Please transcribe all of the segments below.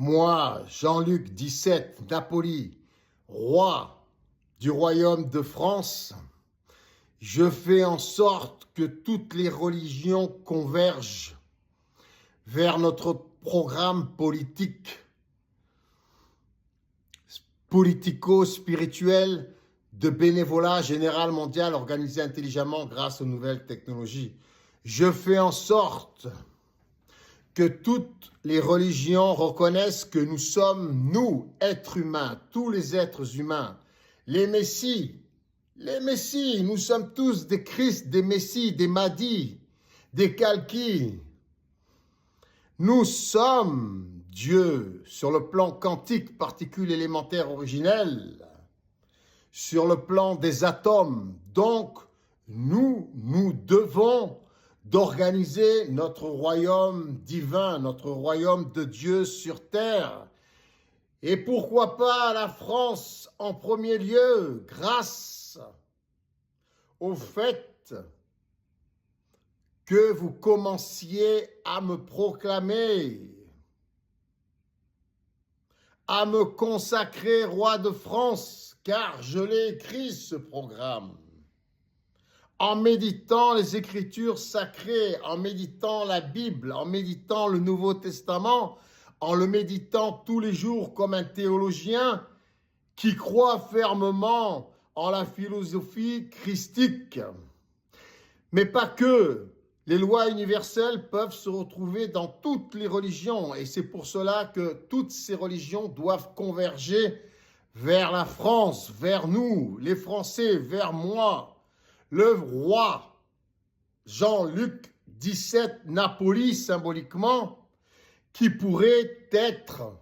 Moi, Jean-Luc XVII, Napoli, roi du royaume de France, je fais en sorte que toutes les religions convergent vers notre programme politique, politico-spirituel de bénévolat général mondial organisé intelligemment grâce aux nouvelles technologies. Je fais en sorte que toutes les religions reconnaissent que nous sommes, nous, êtres humains, tous les êtres humains, les messies, nous sommes tous des Christ, des messies, des Mahdi, des Kalki. Nous sommes Dieu sur le plan quantique, particules élémentaires originelles, sur le plan des atomes. Donc, nous devons d'organiser notre royaume divin, notre royaume de Dieu sur terre. Et pourquoi pas la France en premier lieu, grâce au fait que vous commenciez à me proclamer, à me consacrer roi de France, car je l'ai écrit ce programme. En méditant les Écritures sacrées, en méditant la Bible, en méditant le Nouveau Testament, en le méditant tous les jours comme un théologien qui croit fermement en la philosophie christique. Mais pas que. Les lois universelles peuvent se retrouver dans toutes les religions et c'est pour cela que toutes ces religions doivent converger vers la France, vers nous, les Français, vers moi, le roi Jean-Luc XVII Napoli symboliquement, qui pourrait être,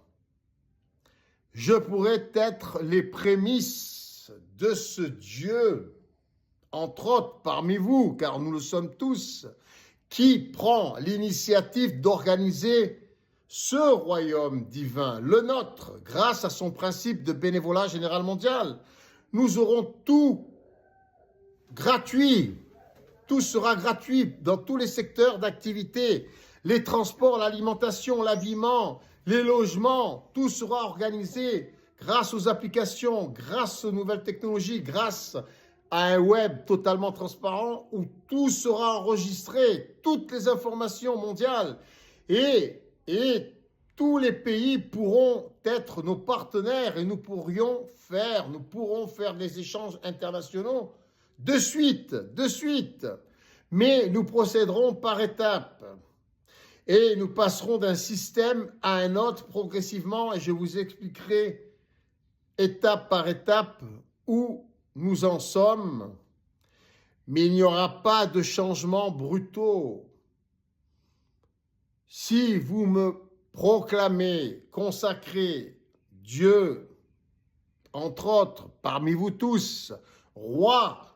je pourrais être les prémices de ce Dieu, entre autres parmi vous, car nous le sommes tous, qui prend l'initiative d'organiser ce royaume divin, le nôtre, grâce à son principe de bénévolat général mondial. Nous aurons tout gratuit, tout sera gratuit dans tous les secteurs d'activité, les transports, l'alimentation, l'habillement, les logements, tout sera organisé grâce aux applications, grâce aux nouvelles technologies, grâce à un web totalement transparent où tout sera enregistré, toutes les informations mondiales et tous les pays pourront être nos partenaires et nous pourrons faire des échanges internationaux de suite. Mais nous procéderons par étapes et nous passerons d'un système à un autre progressivement et je vous expliquerai étape par étape où nous en sommes, mais il n'y aura pas de changements brutaux. Si vous me proclamez, consacrez Dieu, entre autres, parmi vous tous, roi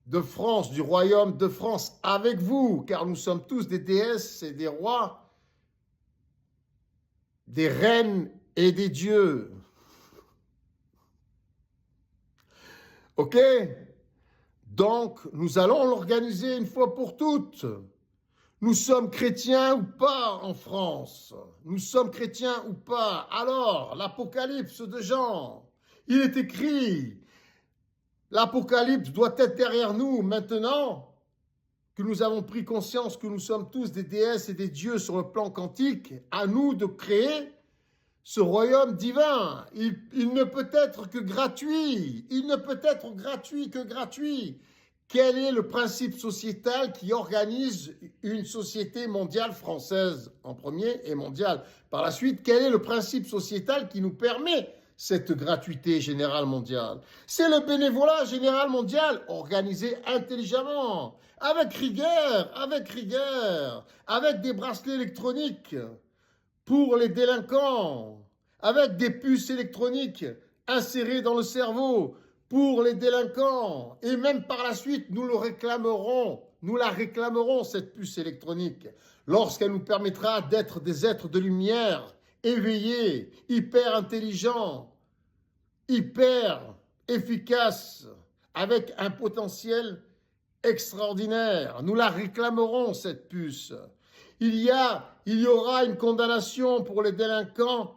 de France, du royaume de France, avec vous, car nous sommes tous des déesses et des rois, des reines et des dieux. Ok? Donc, nous allons l'organiser une fois pour toutes. Nous sommes chrétiens ou pas en France? Nous sommes chrétiens ou pas? Alors, l'Apocalypse de Jean, il est écrit, l'Apocalypse doit être derrière nous maintenant que nous avons pris conscience que nous sommes tous des déesses et des dieux sur le plan quantique, à nous de créer ce royaume divin. Il ne peut être que gratuit. Il ne peut être gratuit que gratuit. Quel est le principe sociétal qui organise une société mondiale française en premier et mondiale? Par la suite, quel est le principe sociétal qui nous permet cette gratuité générale mondiale? C'est le bénévolat général mondial organisé intelligemment, avec rigueur, avec des bracelets électroniques pour les délinquants, avec des puces électroniques insérées dans le cerveau pour les délinquants. Et même par la suite, nous la réclamerons, cette puce électronique, lorsqu'elle nous permettra d'être des êtres de lumière, éveillés, hyper intelligents, hyper efficaces, avec un potentiel extraordinaire. Nous la réclamerons, cette puce. Il y aura une condamnation pour les délinquants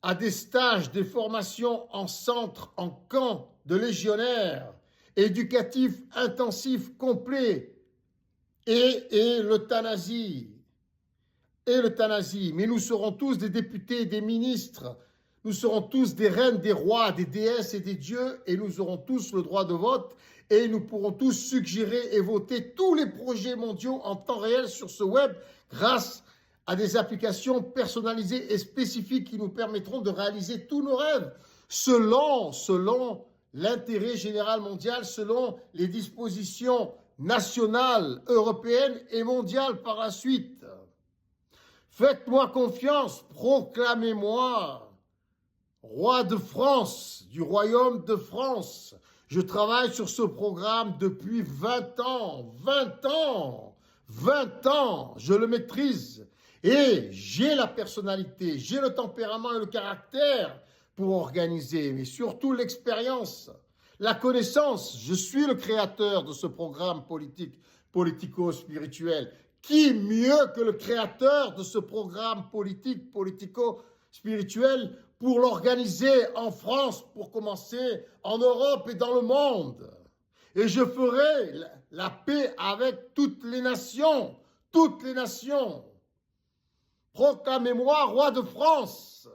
à des stages, des formations en centre, en camp de légionnaires, éducatifs intensifs complets et l'euthanasie. Et l'euthanasie. Mais nous serons tous des députés, des ministres, nous serons tous des reines, des rois, des déesses et des dieux, et nous aurons tous le droit de vote, et nous pourrons tous suggérer et voter tous les projets mondiaux en temps réel sur ce web grâce à des applications personnalisées et spécifiques qui nous permettront de réaliser tous nos rêves selon l'intérêt général mondial, selon les dispositions nationales, européennes et mondiales par la suite. Faites-moi confiance, proclamez-moi roi de France, du royaume de France. Je travaille sur ce programme depuis 20 ans, 20 ans, 20 ans, je le maîtrise. Et j'ai la personnalité, j'ai le tempérament et le caractère pour organiser, mais surtout l'expérience, la connaissance. Je suis le créateur de ce programme politique, politico-spirituel. Qui mieux que le créateur de ce programme politique, politico-spirituel pour l'organiser en France, pour commencer en Europe et dans le monde. Et je ferai la paix avec toutes les nations, toutes les nations. Proclamez-moi roi de France.